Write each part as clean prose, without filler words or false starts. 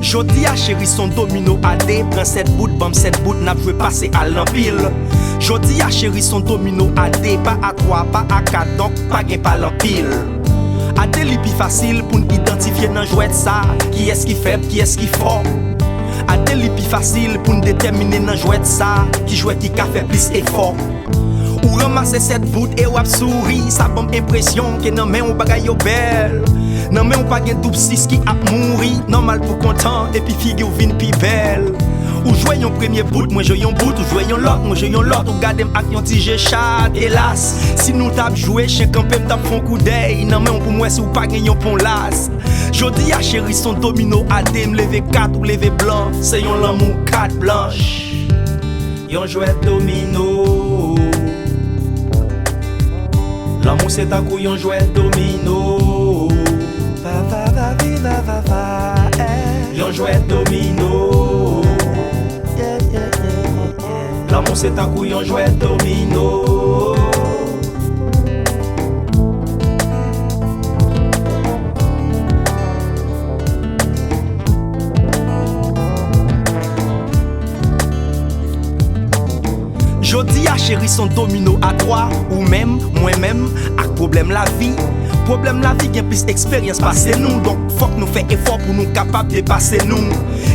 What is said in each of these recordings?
Jodi a chéri son domino AD. Prends 7 bouts, bam 7 bouts, n'a joué passer à l'empile. Jodi a chéri son domino AD. Pas à 3, pas à 4, donc pas gain pas l'empile. AD li pi facile pour nous identifier dans jouet ça. Qui est-ce qui faible, qui est-ce qui fort. AD li pi facile pour nous déterminer dans jouet ça. Qui jouet qui a fait plus effort. Ou ramasser 7 bouts et wap souri. Ça bonne impression que nan men ou bagay yo belle. Nan men ou pa gen double 6 qui a mouri. Normal pour content et puis figure vin pi belle. Ou jouer yon premier bout, moi jouer yon bout. Ou jouer yon lot, moi jouer yon lot. Ou gade m ak yon ti chat. Hélas, si nous tap joué, chien campé m'tap fon coup d'œil. Nan men ou pour moi si ou pa gen yon pon las. Jodi a chéri son domino AD. M'leve 4 ou leve blanc. C'est yon l'amour 4 blanche. Yon jouet domino. L'amour c'est un coup yon jouet domino. Va va va va va va. Yon jouet domino. L'amour c'est un coup yon jouet domino. Jodi a chéri son domino à 3 ou même, moi-même, ak problème la vie. Problème la vie, gen plus expérience passé nous. Donc faut que nous fait effort pour nous capables de dépasser nous.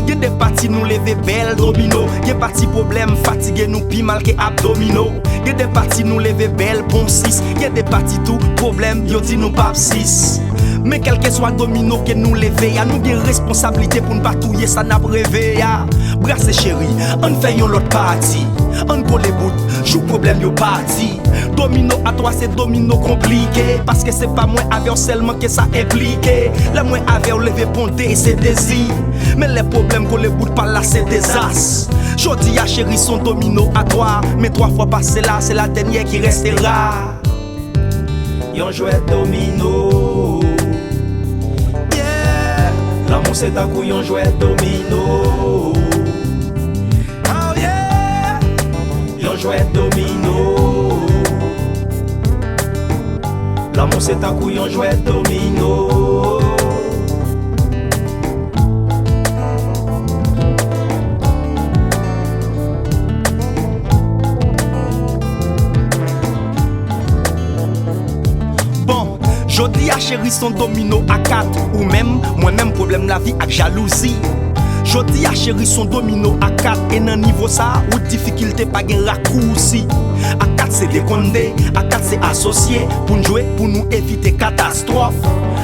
Gen des parties nous lever belle domino. Gen parties problème fatigué nous pi mal que abdomino. Gen des parties nous lever belle pom 6. Gen des parties tout problème yo dit nous pap 6. Mais quel que soit domino que nous lever, à nous des responsabilités pour nous patouiller ça n'a rêvé ya. Brasse chéri, on fait yon l'autre partie. On go les bouts, joue problème yo parti. Domino à toi c'est domino compliqué. Parce que c'est pas moi avec seulement que ça impliqué. Le moins avec lever ponté c'est désir. Mais les problèmes qu'on les bouts par là c'est désastre. Jodi a chéri son domino à toi. Mais 3 fois passé là c'est la dernière qui restera. Yon jouet domino. Yeah. L'amour c'est un coup yon jouet domino. Oh yeah. Yon jouet domino. L'amour c'est un coup yon jouet domino. Jodi a chéri son domino à 4 ou même, moi-même problème la vie avec jalousie. Jodi a chéri son domino à 4 et nan niveau ça ou difficulté pas gen raccourci. À 4 c'est décondé, à 4 c'est associé pour nous jouer pour nous éviter catastrophe.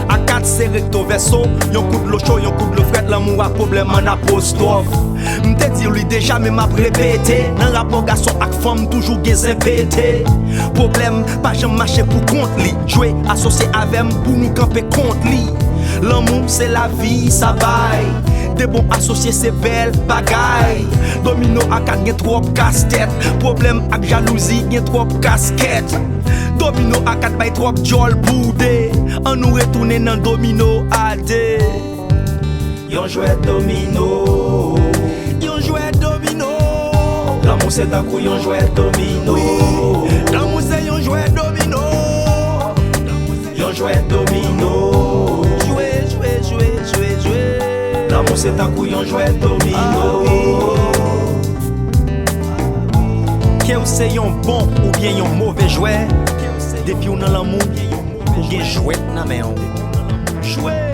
À 4 c'est recto verso, yon coup de l'eau chaud, yon coup de l'eau frais, l'amour a problème en apostrophe. M'te dire lui déjà mais m'a répété. Nan rapport garçon ak femme toujours gen pété. Problème pas jamais marcher pour compte li. Jouer associé avec pour nous camper contre li. L'amour c'est la vie, ça baille. Des bons associés c'est belle bagaille. Domino à 4 gen trop casse-tête. Problème ak jalousie gen trop casquette. Domino à 4 bay trop jol boudé. On nous retourne dans domino AD. Yon jouet domino. Yon jouet domino. L'amour c'est un coup yon jouet domino. Oui. L'amour c'est yon jouet domino. Yon jouet domino. Jouer, jouer, jouer, jouer, jouer. L'amour c'est un coup yon jouet domino. Ah, oui. Que ou c'est yon bon ou bien yon mauvais jouet. Depuis ou nan l'amour, ou gen jouet nan men. Jouet.